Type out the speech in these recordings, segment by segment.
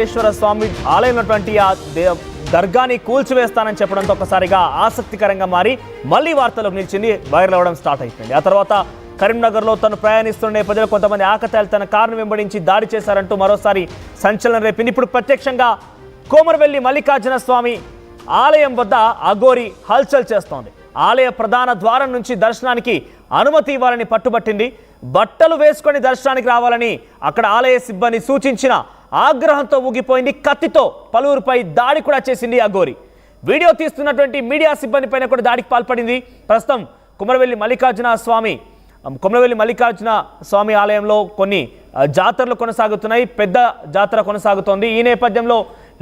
వెంకటేశ్వర స్వామి ఆలయమైనటువంటి ఆ దర్గాని కూల్చివేస్తానని చెప్పడంతో ఒకసారిగా ఆసక్తికరంగా మారి మళ్ళీ వార్తలకు నిలిచింది, వైరల్ అవ్వడం స్టార్ట్ అయిపోయింది. ఆ తర్వాత కరీంనగర్లో తను ప్రయాణిస్తున్న నేపథ్యంలో కొంతమంది ఆకతాయిలు తన కారును వెంబడించి దాడి చేశారంటూ మరోసారి సంచలనం రేపింది. ఇప్పుడు ప్రత్యక్షంగా కోమరవెల్లి మల్లికార్జున స్వామి ఆలయం వద్ద అఘోరి హల్చల్ చేస్తోంది. ఆలయ ప్రధాన ద్వారం నుంచి దర్శనానికి అనుమతి ఇవ్వాలని పట్టుబట్టింది. బట్టలు వేసుకొని దర్శనానికి రావాలని అక్కడ ఆలయ సిబ్బంది సూచించిన ఆగ్రహంతో ఊగిపోయింది. కత్తితో పలువురిపై దాడి కూడా చేసింది అఘోరి. వీడియో తీస్తున్నటువంటి మీడియా సిబ్బంది పైన కూడా దాడికి పాల్పడింది. ప్రస్తుతం కొమరవెల్లి మల్లికార్జున స్వామి ఆలయంలో కొన్ని జాతరలు కొనసాగుతున్నాయి. పెద్ద జాతర కొనసాగుతోంది. ఈ నేపథ్యంలో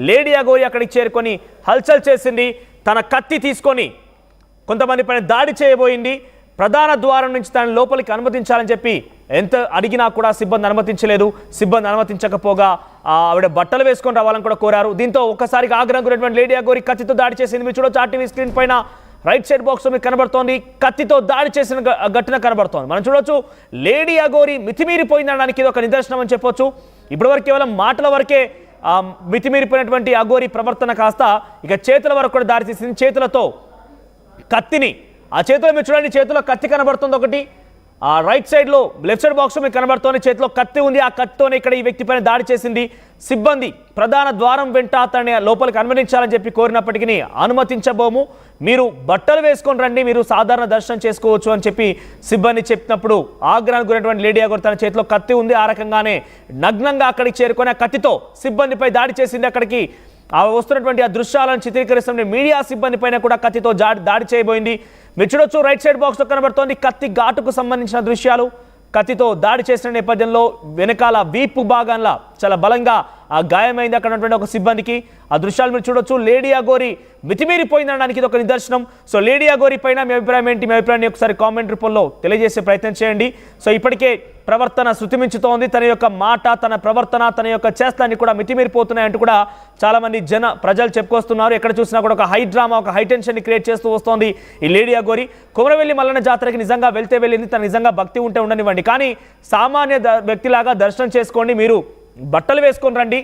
లేడీ అఘోరి అక్కడికి చేరుకొని హల్చల్ చేసింది. తన కత్తి తీసుకొని కొంతమంది పైన దాడి చేయబోయింది. ప్రధాన ద్వారం నుంచి తన లోపలికి అనుమతించాలని చెప్పి ఎంత అడిగినా కూడా సిబ్బంది అనుమతించలేదు. సిబ్బంది అనుమతించకపోగా ఆవిడ బట్టలు వేసుకొని రావాలని కూడా కోరారు. దీంతో ఒక్కసారిగా ఆగ్రహం గురైనటువంటి లేడీ అఘోరి కత్తితో దాడి చేసింది. మీరు చూడొచ్చు, ఆర్టీవీ స్క్రీన్ పైన రైట్ సైడ్ బాక్స్ మీకు కనబడుతోంది. కత్తితో దాడి చేసిన ఘటన కనబడుతోంది. మనం చూడొచ్చు, లేడీ అఘోరి మితిమీరిపోయిందనడానికి ఇది ఒక నిదర్శనం అని చెప్పొచ్చు. ఇప్పటివరకు కేవలం మాటల వరకే మితిమీరిపోయినటువంటి అఘోరి ప్రవర్తన కాస్త ఇక చేతుల వరకు కూడా దాడి చేసింది. చేతులతో కత్తిని, ఆ చేతిలో మీరు చూడండి, చేతిలో కత్తి కనబడుతుంది ఒకటి. ఆ రైట్ సైడ్లో లెఫ్ట్ సైడ్ బాక్స్ మీకు కనబడుతోంది, చేతిలో కత్తి ఉంది. ఆ కత్తితోనే ఇక్కడ ఈ వ్యక్తి పైన దాడి చేసింది. సిబ్బంది ప్రధాన ద్వారం వెంట అతన్ని లోపలికి అనుమతించాలని చెప్పి కోరినప్పటికీ అనుమతించబోము, మీరు బట్టలు వేసుకొని రండి, మీరు సాధారణ దర్శనం చేసుకోవచ్చు అని చెప్పి సిబ్బంది చెప్పినప్పుడు ఆగ్రహానికి గురైనటువంటి లేడీ అఘోరి తన చేతిలో కత్తి ఉంది. ఆ రకంగానే నగ్నంగా అక్కడికి చేరుకొని ఆ కత్తితో సిబ్బందిపై దాడి చేసింది. అక్కడికి వస్తున్నటువంటి ఆ దృశ్యాలను చిత్రీకరిస్తున్న మీడియా సిబ్బంది పైన కూడా కత్తితో దాడి చేయబోయింది. మీరు చూడొచ్చు, రైట్ సైడ్ బాక్స్లో కనబడుతోంది కత్తి ఘాటుకు సంబంధించిన దృశ్యాలు. కత్తితో దాడి చేసిన నేపథ్యంలో వెనకాల వీపు భాగంలో చాలా బలంగా గాయమైంది అక్కడ ఉన్నటువంటి ఒక సిబ్బందికి. ఆ దృశ్యాలు మీరు చూడొచ్చు. లేడీ అఘోరి మితిమీరిపోయిందనడానికి ఇది ఒక నిదర్శనం. సో లేడీ అఘోరి పైన మీ అభిప్రాయం ఏంటి? మీ అభిప్రాయాన్ని ఒకసారి కామెంట్ రూపంలో తెలియజేసే ప్రయత్నం చేయండి. సో ఇప్పటికే ప్రవర్తన శృతిమించుతోంది. తన యొక్క మాట, తన ప్రవర్తన, తన యొక్క చేష్టాన్ని కూడా మితిమీరిపోతున్నాయంటూ కూడా చాలామంది ప్రజలు చెప్పుకొస్తున్నారు. ఎక్కడ చూసినా కూడా ఒక హై డ్రామా, ఒక హై టెన్షన్ని క్రియేట్ చేస్తూ వస్తోంది ఈ లేడీ అఘోరి. కొమరవెల్లి మల్లన్న జాతరకి నిజంగా వెళ్ళింది, తన నిజంగా భక్తి ఉంటే ఉండనివ్వండి, కానీ సామాన్య వ్యక్తిలాగా దర్శనం చేసుకోండి, మీరు బట్టలు వేసుకొని రండి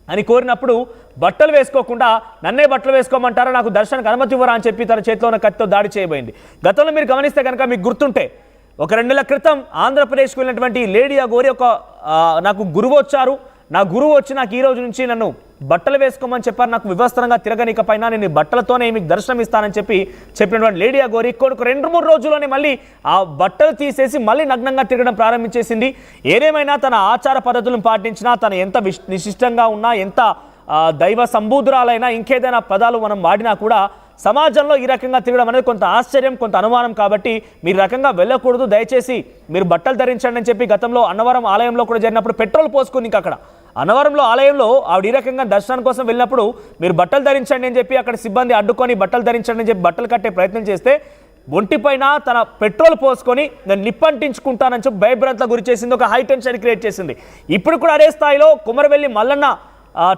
అని కోరినప్పుడు బట్టలు వేసుకోకుండా నన్నే బట్టలు వేసుకోమంటారా, నాకు దర్శనానికి అనుమతి ఇవ్వరా అని చెప్పి తన చేతిలో ఉన్న కత్తితో దాడి చేయబోయింది. గతంలో మీరు గమనిస్తే కనుక మీకు గుర్తుంటే, ఒక 2 నెలల క్రితం ఆంధ్రప్రదేశ్కి వెళ్ళినటువంటి లేడీ అఘోరి నాకు గురువు వచ్చారు, నా గురువు వచ్చి నాకు ఈ రోజు నుంచి నన్ను బట్టలు వేసుకోమని చెప్పారు, నాకు వివస్త్రంగా తిరగనికపోయినా నేను బట్టలతోనే మీకు దర్శనం ఇస్తానని చెప్పినటువంటి లేడీ అఘోరి 2-3 రోజుల్లోనే మళ్ళీ ఆ బట్టలు తీసేసి మళ్ళీ నగ్నంగా తిరగడం ప్రారంభించేసింది. ఏదేమైనా తన ఆచార పద్ధతులను పాటించినా, తను ఎంత నిశిష్టంగా ఉన్నా, ఎంత దైవ సంబూధురాలైనా, ఇంకేదైనా పదాలు మనం వాడినా కూడా సమాజంలో ఈ రకంగా తిరగడం అనేది కొంత ఆశ్చర్యం, కొంత అనుమానం. కాబట్టి మీరు రకంగా వెళ్ళకూడదు, దయచేసి మీరు బట్టలు ధరించండి అని చెప్పి గతంలో అన్నవరం ఆలయంలో కూడా జరిగినప్పుడు పెట్రోల్ పోసుకుని అక్కడ అన్నవరంలో ఆలయంలో ఆవిడ ఈ రకంగా దర్శనం కోసం వెళ్ళినప్పుడు మీరు బట్టలు ధరించండి అని చెప్పి అక్కడ సిబ్బంది అడ్డుకొని బట్టలు ధరించండి అని చెప్పి బట్టలు కట్టే ప్రయత్నం చేస్తే ఒంటిపైన తన పెట్రోల్ పోసుకొని నేను నిప్పంటించుకుంటానని చెప్పి భయభ్రాంతలకు గురి చేసింది, ఒక హై టెన్షన్ క్రియేట్ చేసింది. ఇప్పుడు కూడా అదే స్థాయిలో కొమరవెల్లి మల్లన్న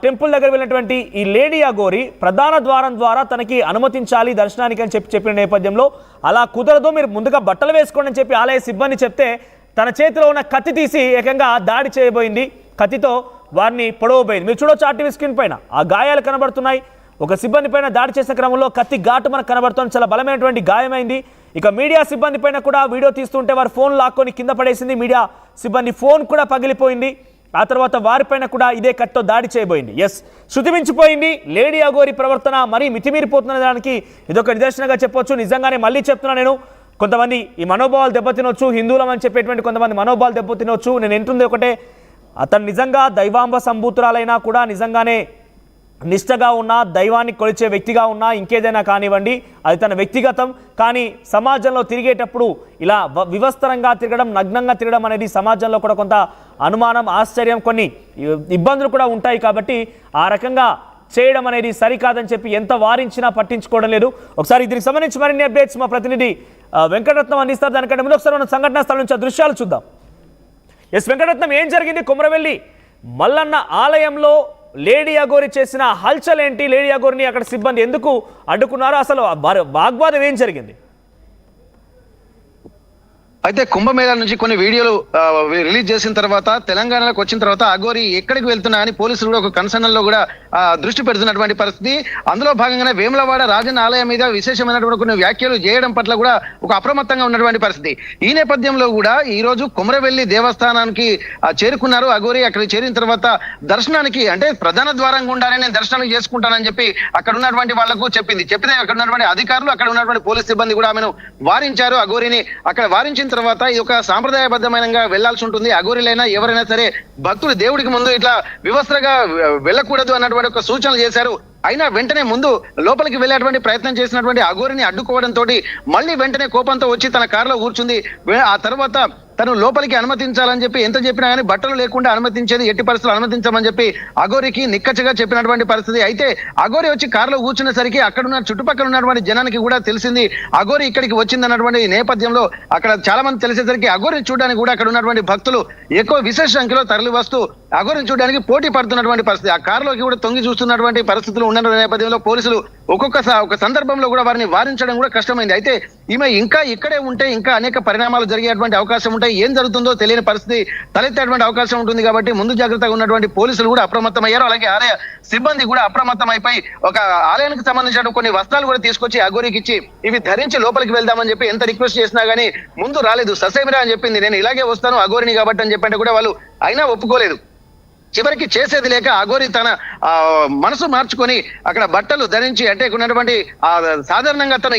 టెంపుల్ దగ్గర వెళ్ళినటువంటి ఈ లేడీ అఘోరి ప్రధాన ద్వారం ద్వారా తనకి అనుమతించాలి దర్శనానికి అని చెప్పిన నేపథ్యంలో అలా కుదరదు, మీరు ముందుగా బట్టలు వేసుకోండి అని చెప్పి ఆలయ సిబ్బంది చెప్తే తన చేతిలో ఉన్న కత్తి తీసి ఏకంగా దాడి చేయబోయింది. కత్తితో వారిని పొడవబోయింది. మీరు చూడొచ్చు, ఆర్టీవీ స్క్రీన్ పైన ఆ గాయాలు కనబడుతున్నాయి. ఒక సిబ్బంది పైన దాడి చేసిన క్రమంలో కత్తి ఘాటు మనకు కనబడుతుంది, చాలా బలమైనటువంటి గాయమైంది. ఇక మీడియా సిబ్బంది పైన కూడా వీడియో తీస్తుంటే వారి ఫోన్ లాక్కొని కింద పడేసింది. మీడియా సిబ్బంది ఫోన్ కూడా పగిలిపోయింది. ఆ తర్వాత వారిపైన కూడా ఇదే కత్తితో దాడి చేయబోయింది. శృతిమించిపోయింది లేడీ అఘోరి ప్రవర్తన, మరీ మితిమీరిపోతున్న దానికి ఇదొక నిదర్శనంగా చెప్పొచ్చు. నిజంగానే మళ్ళీ చెప్తున్నా, నేను కొంతమంది ఈ మనోభావాలు దెబ్బతినొచ్చు, హిందువులం అని చెప్పేటువంటి కొంతమంది మనోభావాలు దెబ్బతినొచ్చు. నేను ఎంటుంది ఒకటే, అతను నిజంగా దైవాంబ సంభూతురాలైనా కూడా, నిజంగానే నిష్టగా ఉన్నా, దైవాన్ని కొలిచే వ్యక్తిగా ఉన్నా, ఇంకేదైనా కానివ్వండి, అది తన వ్యక్తిగతం. కానీ సమాజంలో తిరిగేటప్పుడు ఇలా వివస్త్రంగా తిరగడం, నగ్నంగా తిరగడం అనేది సమాజంలో కూడా కొంత అనుమానం, ఆశ్చర్యం, కొన్ని ఇబ్బందులు కూడా ఉంటాయి. కాబట్టి ఆ రకంగా చేయడం అనేది సరికాదని చెప్పి ఎంత వారించినా పట్టించుకోవడం లేదు. ఒకసారి దీనికి సంబంధించి మరిన్ని అప్డేట్స్ మా ప్రతినిధి వెంకటరత్నం అందిస్తారు. దానికంటే ముందు ఒకసారి మనం సంఘటనా స్థలం నుంచి ఆ దృశ్యాలు చూద్దాం. వెంకటరత్నం, ఏం జరిగింది కొమరవెల్లి మల్లన్న ఆలయంలో? లేడీ అఘోరి చేసిన హల్చల్ ఏంటి? లేడీ అఘోరిని అక్కడ సిబ్బంది ఎందుకు అడ్డుకున్నారు? అసలు వాగ్వాదం ఏం జరిగింది? అయితే కుంభమేళా నుంచి కొన్ని వీడియోలు రిలీజ్ చేసిన తర్వాత తెలంగాణలోకి వచ్చిన తర్వాత అఘోరి ఎక్కడికి వెళ్తున్నా అని పోలీసులు కూడా ఒక కన్సర్న్ లో కూడా దృష్టి పెడుతున్నటువంటి పరిస్థితి. అందులో భాగంగానే వేములవాడ రాజన్న ఆలయం మీద విశేషమైనటువంటి కొన్ని వ్యాఖ్యలు చేయడం పట్ల కూడా ఒక అప్రమత్తంగా ఉన్నటువంటి పరిస్థితి. ఈ నేపథ్యంలో కూడా ఈ రోజు కొమరవెల్లి దేవస్థానానికి చేరుకున్నారు అఘోరి. అక్కడికి చేరిన తర్వాత దర్శనానికి అంటే ప్రధాన ద్వారం గుండానే నేను దర్శనానికి చేసుకుంటానని చెప్పి అక్కడ ఉన్నటువంటి వాళ్లకు చెప్పితే అక్కడ ఉన్నటువంటి అధికారులు అక్కడ ఉన్నటువంటి పోలీస్ సిబ్బంది కూడా ఆమెను వారించారు. అఘోరిని అక్కడ వారించిన తర్వాత ఈ యొక్క సాంప్రదాయబద్ధమైనగా వెళ్లాల్సి ఉంటుంది. అఘోరిలైనా ఎవరైనా సరే భక్తులు దేవుడికి ముందు ఇట్లా వివస్త్రగా వెళ్ళకూడదు అన్నటువంటి ఒక సూచనలు చేశారు. అయినా వెంటనే ముందు లోపలికి వెళ్ళేటువంటి ప్రయత్నం చేసినటువంటి అఘోరిని అడ్డుకోవడంతో మళ్ళీ వెంటనే కోపంతో వచ్చి తన కారులో కూర్చుంది. ఆ తర్వాత తను లోపలికి అనుమతించాలని చెప్పి ఎంత చెప్పినా కానీ బట్టలు లేకుండా అనుమతించేది ఎట్టి పరిస్థితులు అనుమతించమని చెప్పి అఘోరికి నిక్కచ్చగా చెప్పినటువంటి పరిస్థితి. అయితే అఘోరి వచ్చి కారులో కూర్చునేసరికి అక్కడున్న చుట్టుపక్కల ఉన్నటువంటి జనానికి కూడా తెలిసింది అఘోరి ఇక్కడికి వచ్చింది అన్నటువంటి నేపథ్యంలో అక్కడ చాలా మంది తెలిసేసరికి అఘోరిని చూడడానికి కూడా అక్కడ ఉన్నటువంటి భక్తులు ఎక్కువ విశేష సంఖ్యలో తరలి వస్తూ అఘోరిని చూడడానికి పోటీ పడుతున్నటువంటి పరిస్థితి. ఆ కారులోకి కూడా తొంగి చూస్తున్నటువంటి పరిస్థితులు ఉన్న నేపథ్యంలో పోలీసులు ఒక సందర్భంలో కూడా వారిని వారించడం కూడా కష్టమైంది. అయితే ఈమె ఇంకా ఇక్కడే ఉంటే ఇంకా అనేక పరిణామాలు జరిగేటువంటి అవకాశం ఉంటాయి. ఏం జరుగుతుందో తెలియని పరిస్థితి తలెత్తేటువంటి అవకాశం ఉంటుంది. కాబట్టి ముందు జాగ్రత్తగా ఉన్నటువంటి పోలీసులు కూడా అప్రమత్తమయ్యారు. అలాగే ఆలయ సిబ్బంది కూడా అప్రమత్తమైపోయి ఒక ఆలయానికి సంబంధించిన కొన్ని వస్త్రాలు కూడా తీసుకొచ్చి అఘోరికి ఇచ్చి ఇవి ధరించి లోపలికి వెళ్దామని చెప్పి ఎంత రిక్వెస్ట్ చేసినా గానీ ముందు రాలేదు. ససేమిరా అని చెప్పింది, నేను ఇలాగే వస్తాను అఘోరిని కాబట్టి అని చెప్పంటే కూడా వాళ్ళు అయినా ఒప్పుకోలేదు. చివరికి చేసేది లేక అఘోరి తన మనసు మార్చుకొని అక్కడ బట్టలు ధరించి అంటే ఉన్నటువంటి సాధారణంగా తను